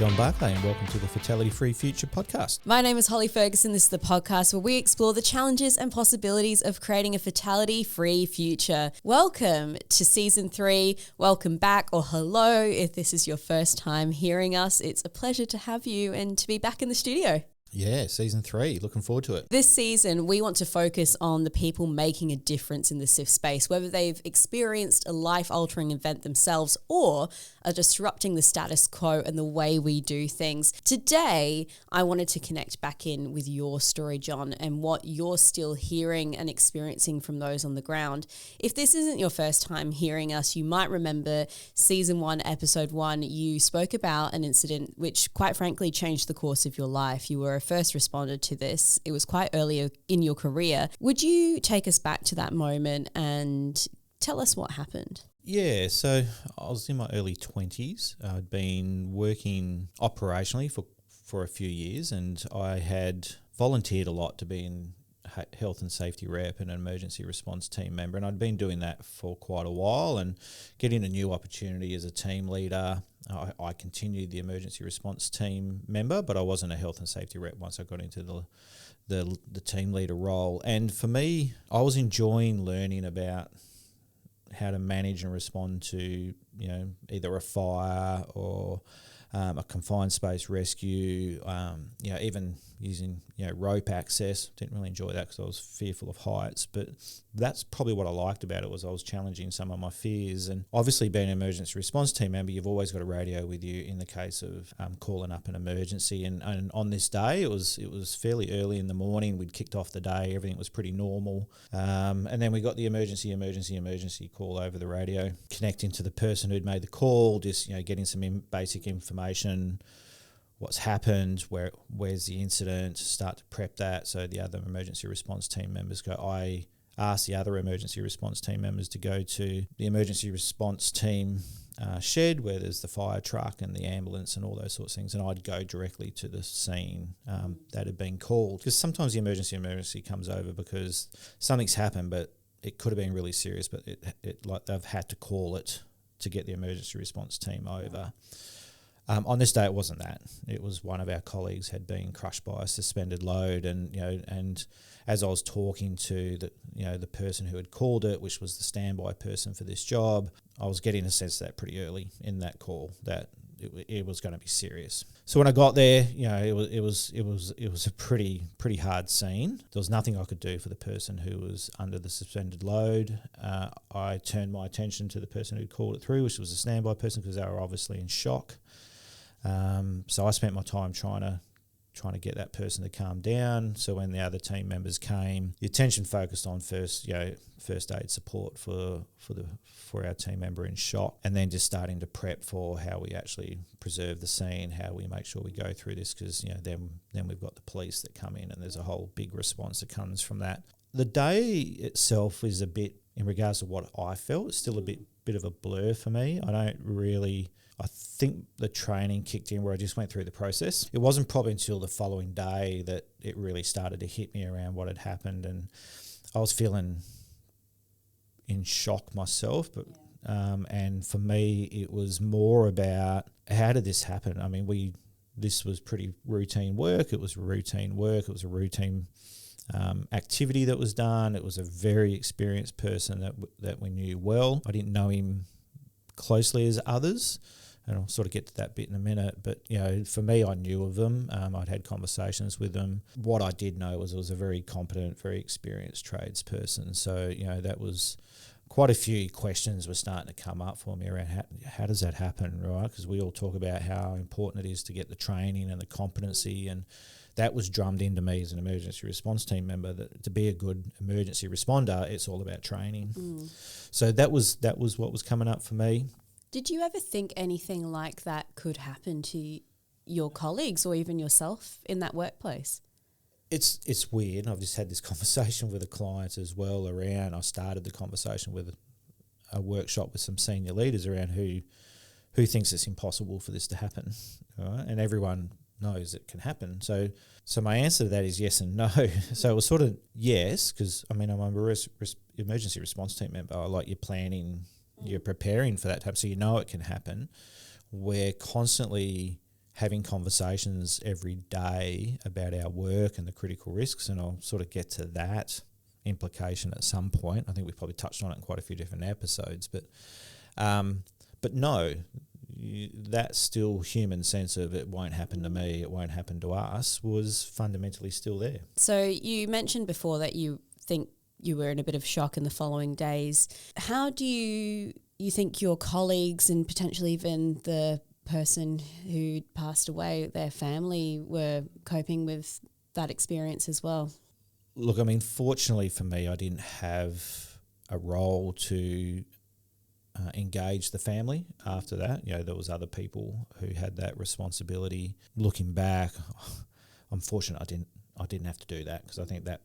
John Barclay and welcome to the Fatality Free Future podcast. My name is Holly Ferguson. This is the podcast where we explore the challenges and possibilities of creating a fatality free future. Welcome to season 3. Welcome back, or hello if this is your first time hearing us. It's a pleasure to have you and to be back in the studio. Yeah, season 3. Looking forward to it. This season, we want to focus on the people making a difference in the SIF space, whether they've experienced a life-altering event themselves or are disrupting the status quo and the way we do things. Today, I wanted to connect back in with your story, John, and what you're still hearing and experiencing from those on the ground. If this isn't your first time hearing us, you might remember season 1, episode 1, you spoke about an incident which quite frankly changed the course of your life. You were a first responder to this. It was quite early in your career. Would you take us back to that moment and tell us what happened? Yeah, so I was in my early 20s. I'd been working operationally for a few years, and I had volunteered a lot to be in health and safety rep and an emergency response team member, and I'd been doing that for quite a while and getting a new opportunity as a team leader. I continued the emergency response team member, but I wasn't a health and safety rep once I got into the team leader role. And for me, I was enjoying learning about how to manage and respond to, either a fire or a confined space rescue, even using, rope access. Didn't really enjoy that because I was fearful of heights, but that's probably what I liked about it, was I was challenging some of my fears. And obviously being an emergency response team member, you've always got a radio with you in the case of calling up an emergency. And on this day, it was fairly early in the morning. We'd kicked off the day. Everything was pretty normal. And then we got the emergency call over the radio, connecting to the person who'd made the call, just, getting some basic information, what's happened, where's the incident, start to prep that. So the other emergency response team members go. I asked the other emergency response team members to go to the emergency response team shed where there's the fire truck and the ambulance and all those sorts of things, and I'd go directly to the scene that had been called. Because sometimes the emergency comes over because something's happened, but it could have been really serious, but it like they've had to call it to get the emergency response team over. On this day, it wasn't that. It was one of our colleagues had been crushed by a suspended load, and as I was talking to the person who had called it, which was the standby person for this job, I was getting a sense that pretty early in that call that it was going to be serious. So when I got there, it was a pretty hard scene. There was nothing I could do for the person who was under the suspended load. I turned my attention to the person who called it through, which was a standby person, because they were obviously in shock. So I spent my time trying to get that person to calm down. So when the other team members came, the attention focused on first aid support for our team member in shock, and then just starting to prep for how we actually preserve the scene, how we make sure we go through this, because then we've got the police that come in, and there's a whole big response that comes from that. The day itself is a bit, in regards to what I felt, it's still a bit of a blur for me. I think the training kicked in where I just went through the process. It wasn't probably until the following day that it really started to hit me around what had happened, and I was feeling in shock myself. But and for me, it was more about, how did this happen? I mean, this was pretty routine work. It was routine work. It was a routine activity that was done. It was a very experienced person that we knew well. I didn't know him closely as others, and I'll sort of get to that bit in a minute. But, for me, I knew of them. I'd had conversations with them. What I did know was it was a very competent, very experienced tradesperson. So, that was quite a few questions were starting to come up for me around how does that happen, right? Because we all talk about how important it is to get the training and the competency, and that was drummed into me as an emergency response team member, that to be a good emergency responder, it's all about training. So that was what was coming up for me. Did you ever think anything like that could happen to your colleagues or even yourself in that workplace? It's weird. I've just had this conversation with a client as well around, I started the conversation with a workshop with some senior leaders around who thinks it's impossible for this to happen, right? And everyone knows it can happen. So my answer to that is yes and no. So it was sort of yes, because I'm a emergency response team member. Like, you're planning, you're preparing for that to happen, so you know it can happen. We're constantly having conversations every day about our work and the critical risks, and I'll sort of get to that implication at some point. I think we've probably touched on it in quite a few different episodes, but no, that still human sense of it won't happen to me, it won't happen to us, was fundamentally still there. So you mentioned before that you think you were in a bit of shock in the following days. How do you think your colleagues and potentially even the person who passed away, their family, were coping with that experience as well? Look, I mean, fortunately for me, I didn't have a role to engage the family after that. You know, there was other people who had that responsibility. Looking back, I'm fortunate I didn't have to do that, because I think that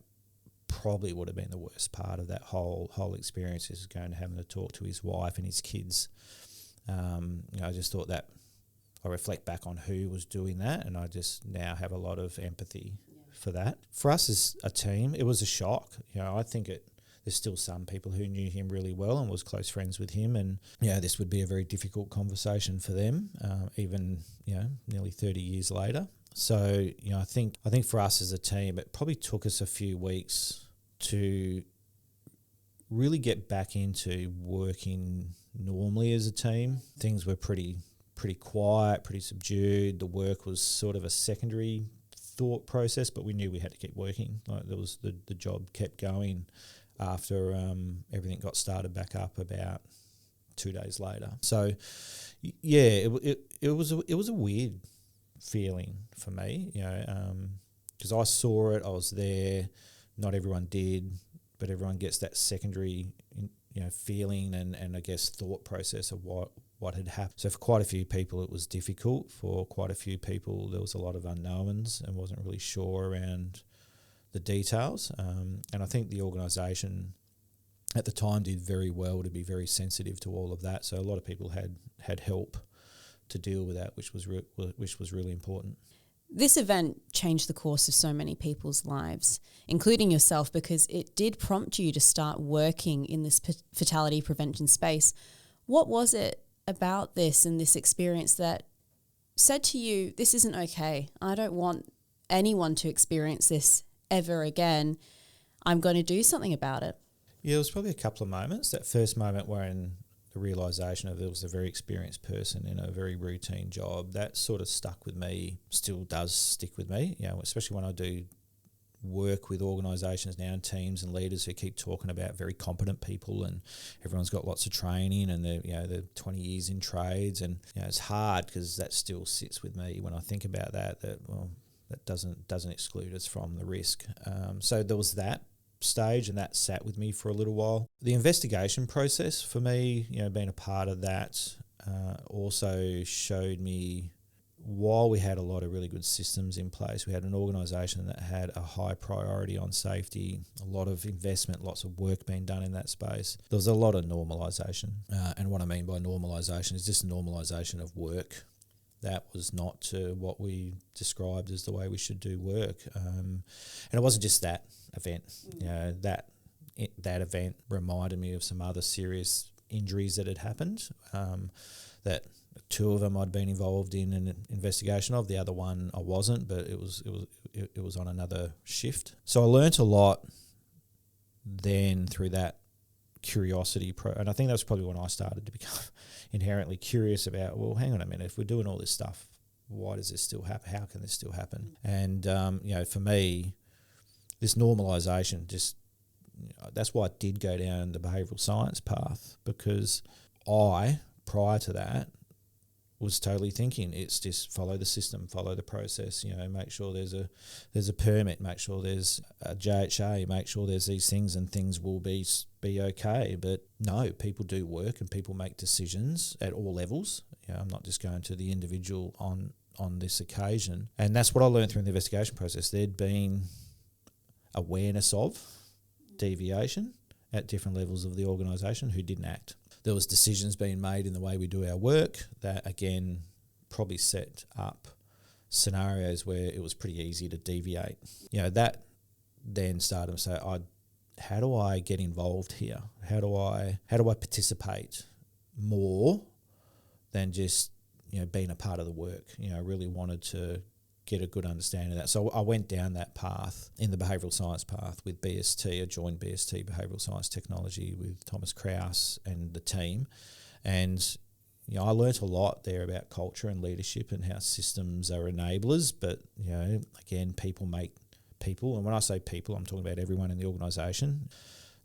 probably would have been the worst part of that whole experience, is going to having to talk to his wife and his kids. I just thought that I reflect back on who was doing that, and I just now have a lot of empathy for that. For us as a team, it was a shock. I think there's still some people who knew him really well and was close friends with him, and this would be a very difficult conversation for them, even nearly 30 years later. So I think for us as a team, it probably took us a few weeks to really get back into working normally as a team. Things were pretty quiet, pretty subdued. The work was sort of a secondary thought process, but we knew we had to keep working. Like, there was the job kept going after everything got started back up about 2 days later. So it was a weird feeling for me, because I saw it, I was there. Not everyone did, but everyone gets that secondary feeling and I guess thought process of what had happened. So for quite a few people it was difficult. For quite a few people there was a lot of unknowns and wasn't really sure around the details. And I think the organisation at the time did very well to be very sensitive to all of that. So a lot of people had help to deal with that, which was really important. This event changed the course of so many people's lives, including yourself, because it did prompt you to start working in this fatality prevention space. What was it about this and this experience that said to you, this isn't okay? I don't want anyone to experience this ever again. I'm going to do something about it. Yeah, it was probably a couple of moments. That first moment wherein the realisation of it was a very experienced person in a very routine job, that sort of stuck with me, still does stick with me, especially when I do work with organisations now and teams and leaders who keep talking about very competent people and everyone's got lots of training and they're 20 years in trades, and it's hard because that still sits with me when I think about that doesn't exclude us from the risk. So there was that stage, and that sat with me for a little while. The investigation process for me, being a part of that, also showed me, while we had a lot of really good systems in place, we had an organisation that had a high priority on safety, a lot of investment, lots of work being done in that space. There was a lot of normalisation, and what I mean by normalisation is just normalisation of work. That was not to what we described as the way we should do work. And it wasn't just that event. That event reminded me of some other serious injuries that had happened, that two of them I'd been involved in an investigation of. The other one I wasn't, but it was on another shift. So I learnt a lot then through that curiosity, and I think that's probably when I started to become inherently curious about, well, hang on a minute, if we're doing all this stuff, why does this still happen? How can this still happen? And for me, this normalisation, just that's why I did go down the behavioural science path, because I, prior to that, was totally thinking it's just follow the system, follow the process, make sure there's a permit, make sure there's a JHA, make sure there's these things and things will be okay. But no, people do work and people make decisions at all levels. I'm not just going to the individual on this occasion. And that's what I learned through the investigation process. There'd been awareness of deviation at different levels of the organisation who didn't act. There was decisions being made in the way we do our work that, again, probably set up scenarios where it was pretty easy to deviate. That then started to say, how do I get involved here? How do I participate more than just being a part of the work. I really wanted to get a good understanding of that. So I went down that path in the behavioural science path with BST, a joint BST behavioural science technology with Thomas Krause and the team. And, I learnt a lot there about culture and leadership and how systems are enablers. But, again, people make people. And when I say people, I'm talking about everyone in the organisation.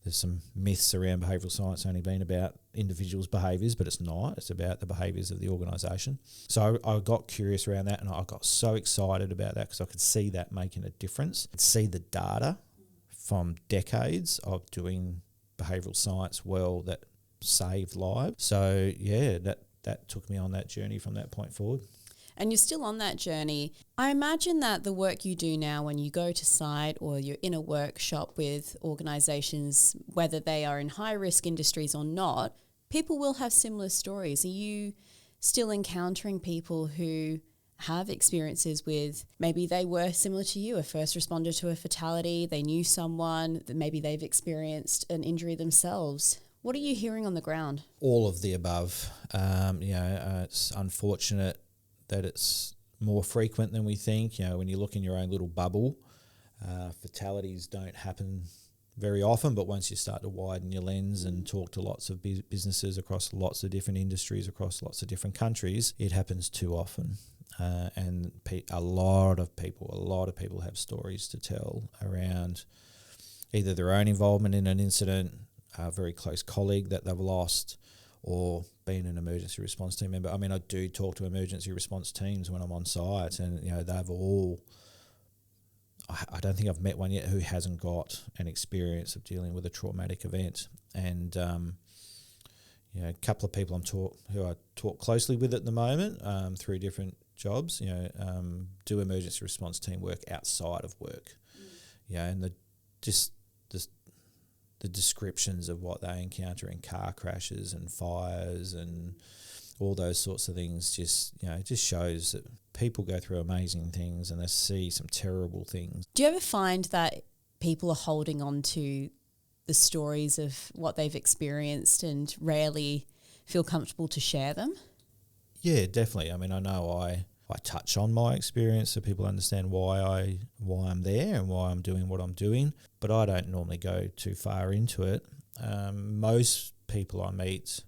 There's some myths around behavioural science only being about individuals' behaviours, but it's not. It's about the behaviours of the organisation. So I got curious around that, and I got so excited about that because I could see that making a difference. I could see the data from decades of doing behavioural science well that saved lives. So, that took me on that journey from that point forward. And you're still on that journey. I imagine that the work you do now when you go to site or you're in a workshop with organisations, whether they are in high-risk industries or not, people will have similar stories. Are you still encountering people who have experiences with, maybe they were similar to you, a first responder to a fatality, they knew someone, that maybe they've experienced an injury themselves? What are you hearing on the ground? All of the above. It's unfortunate that it's more frequent than we think. When you look in your own little bubble, fatalities don't happen very often, but once you start to widen your lens and talk to lots of businesses across lots of different industries, across lots of different countries, it happens too often. And a lot of people have stories to tell around either their own involvement in an incident, a very close colleague that they've lost, or being an emergency response team member. I mean, I do talk to emergency response teams when I'm on site, and they've all. I don't think I've met one yet who hasn't got an experience of dealing with a traumatic event. And a couple of people who I talk closely with at the moment through different jobs, do emergency response team work outside of work. And the descriptions of what they encounter in car crashes and fires and all those sorts of things just shows that people go through amazing things and they see some terrible things. Do you ever find that people are holding on to the stories of what they've experienced and rarely feel comfortable to share them? Yeah, definitely. I mean, I know I touch on my experience so people understand why I'm there and why I'm doing what I'm doing, but I don't normally go too far into it. Most people I meet,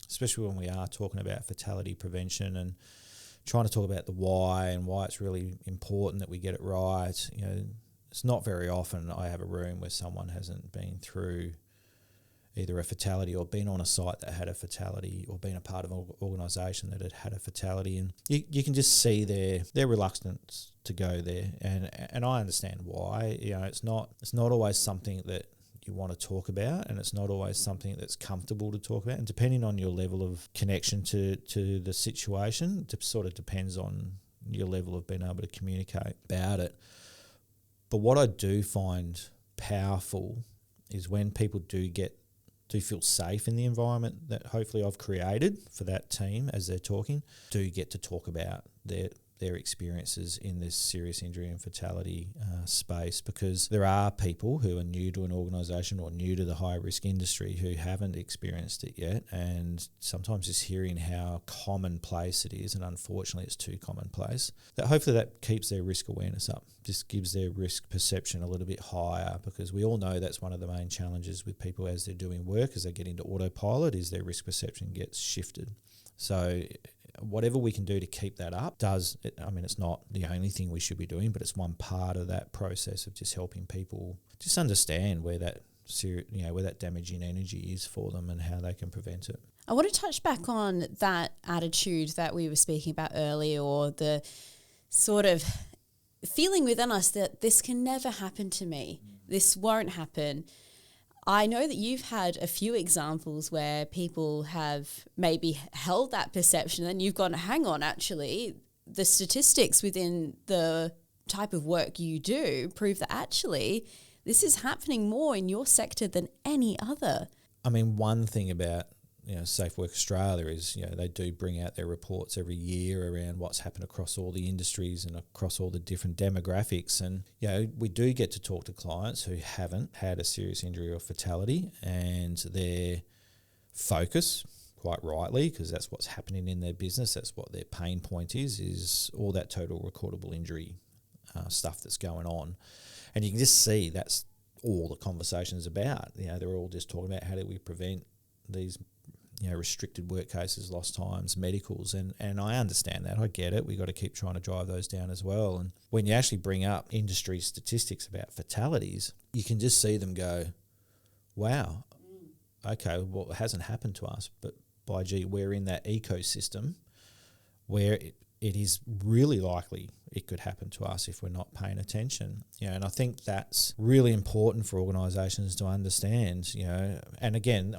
especially when we are talking about fatality prevention and trying to talk about the why and why it's really important that we get it right, it's not very often I have a room where someone hasn't been through either a fatality or been on a site that had a fatality or been a part of an organisation that had a fatality. And you can just see their reluctance to go there. And I understand why. It's not always something that you want to talk about, and it's not always something that's comfortable to talk about. And depending on your level of connection to the situation, it sort of depends on your level of being able to communicate about it. But what I do find powerful is when people do feel safe in the environment that hopefully I've created for that team as they're talking, do get to talk about their experiences in this serious injury and fatality space, because there are people who are new to an organisation or new to the high-risk industry who haven't experienced it yet, and sometimes just hearing how commonplace it is, and unfortunately it's too commonplace, that hopefully that keeps their risk awareness up, just gives their risk perception a little bit higher, because we all know that's one of the main challenges with people as they're doing work, as they get into autopilot, is their risk perception gets shifted. So whatever we can do to keep that up it's not the only thing we should be doing, but it's one part of that process of just helping people just understand where that damaging energy is for them and how they can prevent it. I want to touch back on that attitude that we were speaking about earlier, or the sort of feeling within us that this can never happen to me. This won't happen. I know that you've had a few examples where people have maybe held that perception and you've gone, hang on, actually, the statistics within the type of work you do prove that actually this is happening more in your sector than any other. I mean, one thing about Safe Work Australia is they do bring out their reports every year around what's happened across all the industries and across all the different demographics, and we do get to talk to clients who haven't had a serious injury or fatality, and their focus quite rightly, because that's what's happening in their business. That's what their pain point is all that total recordable injury stuff that's going on. And you can just see that's all the conversation's about. They're all just talking about how do we prevent these restricted work cases, lost times, medicals, and I understand that. I get it. We've got to keep trying to drive those down as well. And when you actually bring up industry statistics about fatalities, you can just see them go, wow, okay, well, it hasn't happened to us, but by gee, we're in that ecosystem where it is really likely it could happen to us if we're not paying attention. And I think that's really important for organisations to understand, and again,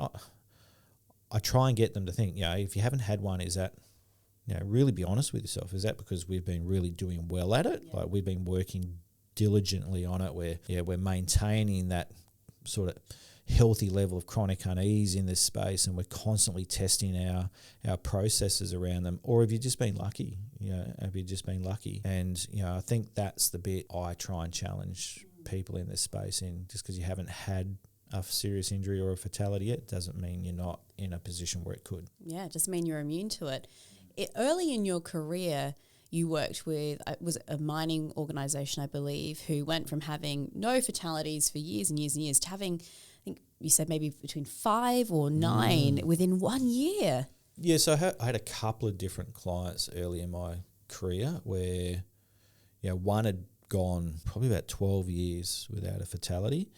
I try and get them to think, if you haven't had one, is that, really be honest with yourself. Is that because we've been really doing well at it? Yeah. Like we've been working diligently on it where, we're maintaining that sort of healthy level of chronic unease in this space and we're constantly testing our processes around them? Or have you just been lucky? And, I think that's the bit I try and challenge people in this space in. Just because you haven't had a serious injury or a fatality yet doesn't mean you're not in a position where it could. Yeah, it just mean you're immune to it. Early in your career, you worked with was a mining organisation, I believe, who went from having no fatalities for years and years and years to having, I think you said maybe between 5 or 9 within 1 year. Yeah, so I had a couple of different clients early in my career where, one had gone probably about 12 years without a fatality.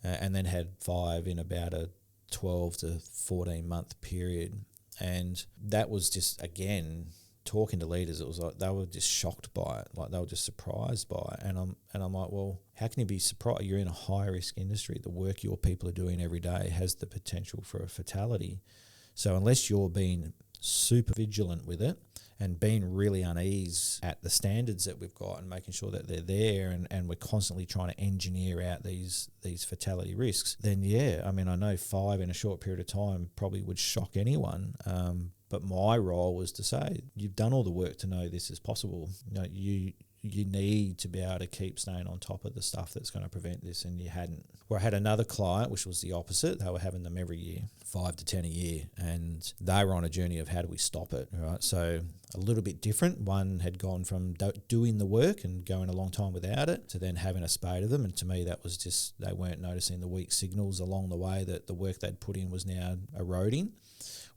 And then had 5 in about a 12 to 14 month period. And that was just, again, talking to leaders, it was like they were just shocked by it, like they were just surprised by it. And I'm like, well, how can you be surprised? You're in a high risk industry. The work your people are doing every day has the potential for a fatality. So unless you're being super vigilant with it and being really unease at the standards that we've got and making sure that they're there and we're constantly trying to engineer out these fatality risks, then I know 5 in a short period of time probably would shock anyone. But my role was to say, you've done all the work to know this is possible. You need to be able to keep staying on top of the stuff that's going to prevent this, and you hadn't. Where I had another client, which was the opposite. They were having them every year, 5 to 10 a year, and they were on a journey of how do we stop it, right? So a little bit different. One had gone from doing the work and going a long time without it to then having a spate of them, and to me that was just, they weren't noticing the weak signals along the way that the work they'd put in was now eroding.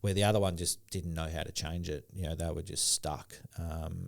Where the other one just didn't know how to change it. They were just stuck.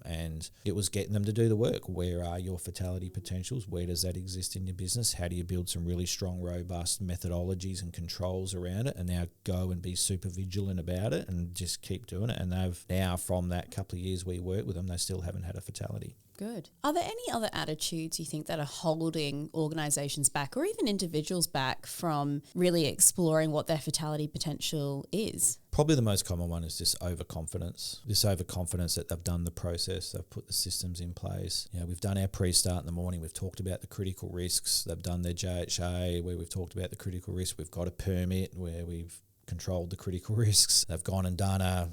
And it was getting them to do the work. Where are your fatality potentials? Where does that exist in your business? How do you build some really strong, robust methodologies and controls around it? And now go and be super vigilant about it and just keep doing it. And they've now, from that couple of years we worked with them, they still haven't had a fatality. Good. Are there any other attitudes you think that are holding organisations back or even individuals back from really exploring what their fatality potential is? Probably the most common one is this overconfidence. This overconfidence that they've done the process, they've put the systems in place. We've done our pre-start in the morning, we've talked about the critical risks. They've done their JHA where we've talked about the critical risks. We've got a permit where we've controlled the critical risks. They've gone and done a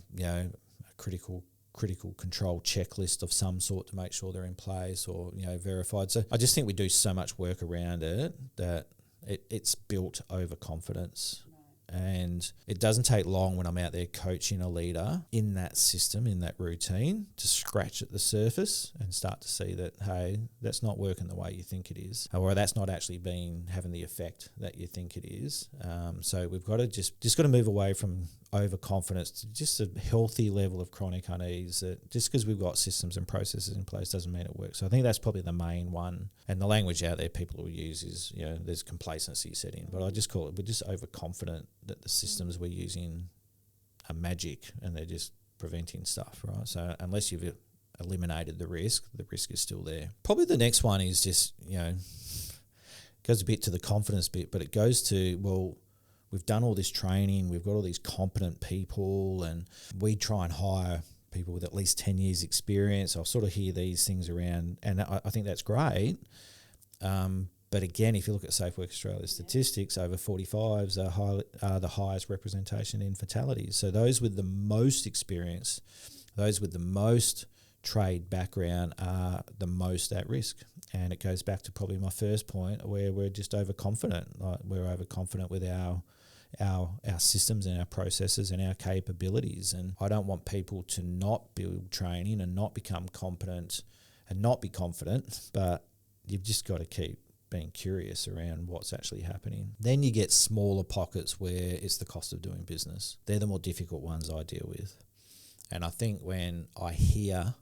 critical control checklist of some sort to make sure they're in place or verified. So I just think we do so much work around it that it's built overconfidence. And it doesn't take long when I'm out there coaching a leader in that system, in that routine, to scratch at the surface and start to see that, hey, that's not working the way you think it is, or that's not actually having the effect that you think it is. So we've got to just got to move away from overconfidence to just a healthy level of chronic unease. That just because we've got systems and processes in place doesn't mean it works. So I think that's probably the main one. And the language out there people will use is, there's complacency set in, but I just call it, we're just overconfident that the systems we're using are magic and they're just preventing stuff, right? So unless you've eliminated the risk is still there. Probably the next one is just, goes a bit to the confidence bit, but it goes to, well, we've done all this training, we've got all these competent people, and we try and hire people with at least 10 years experience. I'll sort of hear these things around, and I think that's great. But again, if you look at Safe Work Australia statistics, over 45s are the highest representation in fatalities. So those with the most experience, those with the most trade background are the most at risk. And it goes back to probably my first point where we're just overconfident. Like we're overconfident with our our systems and our processes and our capabilities. And I don't want people to not build training and not become competent and not be confident, but you've just got to keep being curious around what's actually happening. Then you get smaller pockets where it's the cost of doing business. They're the more difficult ones I deal with. And I think when I hear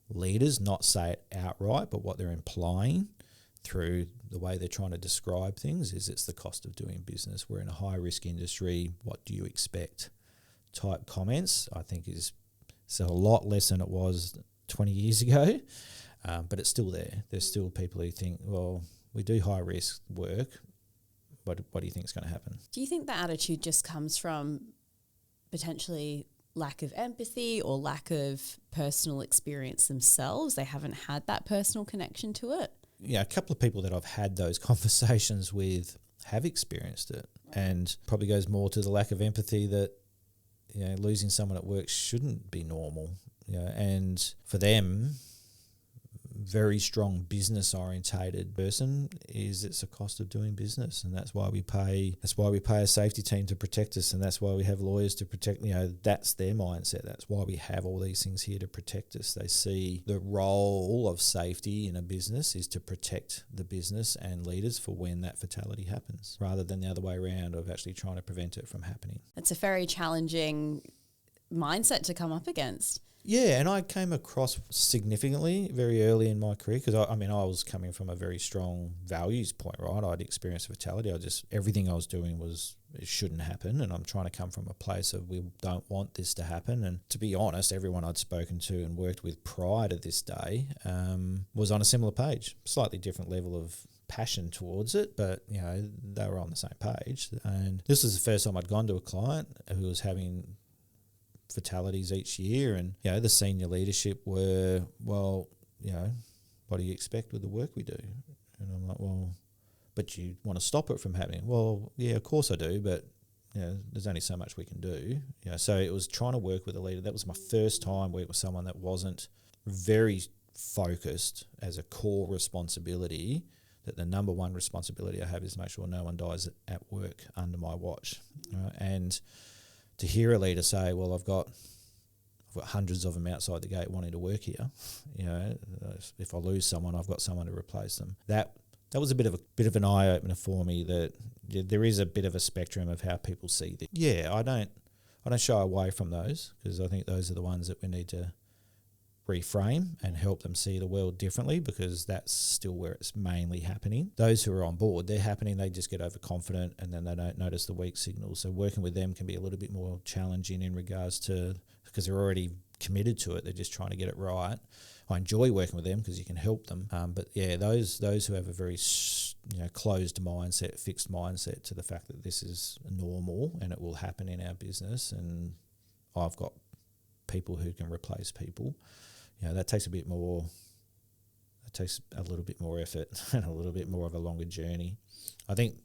leaders not say it outright, but what they're implying through the way they're trying to describe things is it's the cost of doing business. We're in a high-risk industry. What do you expect? Type comments, I think, is a lot less than it was 20 years ago, but it's still there. There's still people who think, well, we do high-risk work, but what do you think is going to happen? Do you think the attitude just comes from potentially lack of empathy or lack of personal experience themselves? They haven't had that personal connection to it? Yeah, a couple of people that I've had those conversations with have experienced it, and probably goes more to the lack of empathy that, you know, losing someone at work shouldn't be normal. You know, and for them, very strong business orientated person is it's a cost of doing business, and that's why we pay a safety team to protect us, and that's why we have lawyers to protect, you know, that's their mindset. That's why we have all these things here to protect us. They see the role of safety in a business is to protect the business and leaders for when that fatality happens, rather than the other way around of actually trying to prevent it from happening. It's a very challenging mindset to come up against. Yeah, and I came across significantly very early in my career because, I was coming from a very strong values point, right? I'd experienced fatality. Everything I was doing was it shouldn't happen, and I'm trying to come from a place of we don't want this to happen. And to be honest, everyone I'd spoken to and worked with prior to this day was on a similar page, slightly different level of passion towards it, but, you know, they were on the same page. And this was the first time I'd gone to a client who was having fatalities each year, and, you know, the senior leadership were, well, you know, what do you expect with the work we do? And I'm like, well, but you want to stop it from happening. Well, yeah, of course I do, but, you know, there's only so much we can do. You know, so it was trying to work with a leader. That was my first time working with someone that wasn't very focused as a core responsibility, that the number one responsibility I have is to make sure no one dies at work under my watch. And to hear a leader say, well, I've got hundreds of them outside the gate wanting to work here, you know, if I lose someone, I've got someone to replace them. That was a bit of an eye opener for me, that there is a bit of a spectrum of how people see this. Yeah, I don't shy away from those, because I think those are the ones that we need to reframe and help them see the world differently, because that's still where it's mainly happening. Those who are on board, they're happening, they just get overconfident and then they don't notice the weak signals. So working with them can be a little bit more challenging in regards to, because they're already committed to it, they're just trying to get it right. I enjoy working with them because you can help them. But yeah, those who have a very closed mindset, fixed mindset to the fact that this is normal and it will happen in our business, and I've got people who can replace people, you know, that takes a little bit more effort and a little bit more of a longer journey. I think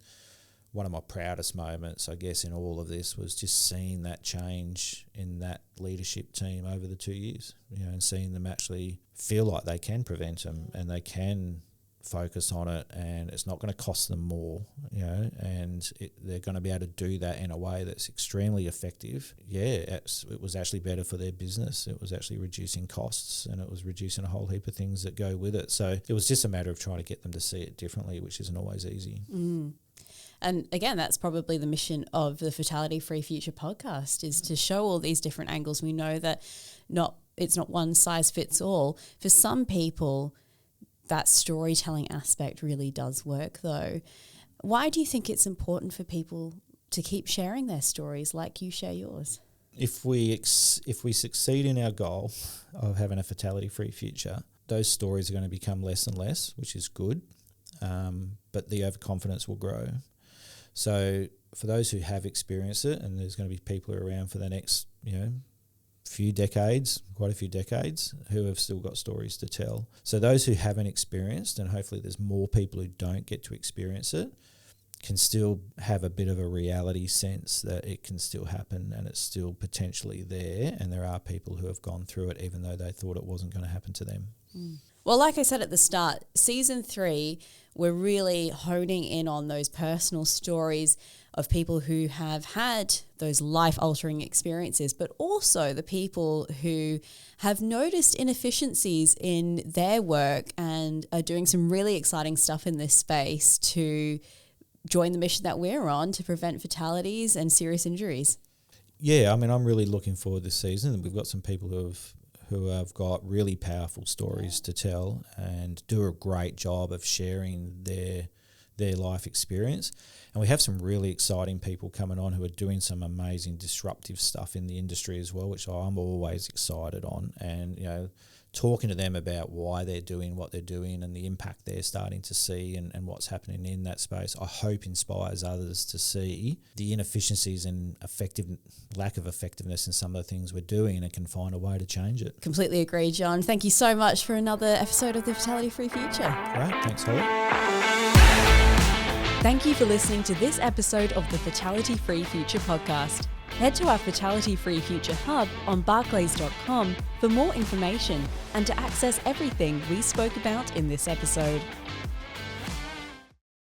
one of my proudest moments, I guess, in all of this was just seeing that change in that leadership team over the 2 years, you know, and seeing them actually feel like they can prevent them and they can focus on it, and it's not going to cost them more, you know, and they're going to be able to do that in a way that's extremely effective. Yeah, it was actually better for their business. It was actually reducing costs, and it was reducing a whole heap of things that go with it. So it was just a matter of trying to get them to see it differently, which isn't always easy. Mm. And again, that's probably the mission of the Fatality Free Future podcast, is to show all these different angles. We know that it's not one size fits all. For some people, that storytelling aspect really does work, though. Why do you think it's important for people to keep sharing their stories like you share yours? If we succeed in our goal of having a fatality-free future, those stories are going to become less and less, which is good, but the overconfidence will grow. So for those who have experienced it, and there's going to be people around for the next, quite a few decades, who have still got stories to tell. So those who haven't experienced, and hopefully there's more people who don't get to experience it, can still have a bit of a reality sense that it can still happen and it's still potentially there, and there are people who have gone through it even though they thought it wasn't going to happen to them. Mm. Well, like I said at the start, season 3, we're really honing in on those personal stories of people who have had those life-altering experiences, but also the people who have noticed inefficiencies in their work and are doing some really exciting stuff in this space to join the mission that we're on to prevent fatalities and serious injuries. Yeah, I mean, I'm really looking forward this season. We've got some people who have got really powerful stories to tell and do a great job of sharing their life experience. And we have some really exciting people coming on who are doing some amazing disruptive stuff in the industry as well, which I'm always excited on. And, talking to them about why they're doing what they're doing and the impact they're starting to see and what's happening in that space, I hope inspires others to see the inefficiencies and lack of effectiveness in some of the things we're doing and can find a way to change it. Completely agree, John. Thank you so much for another episode of the Fatality Free Future. Great. Thanks, Holly. Thank you for listening to this episode of the Fatality Free Future podcast. Head to our Fatality Free Future hub on barclays.com for more information and to access everything we spoke about in this episode.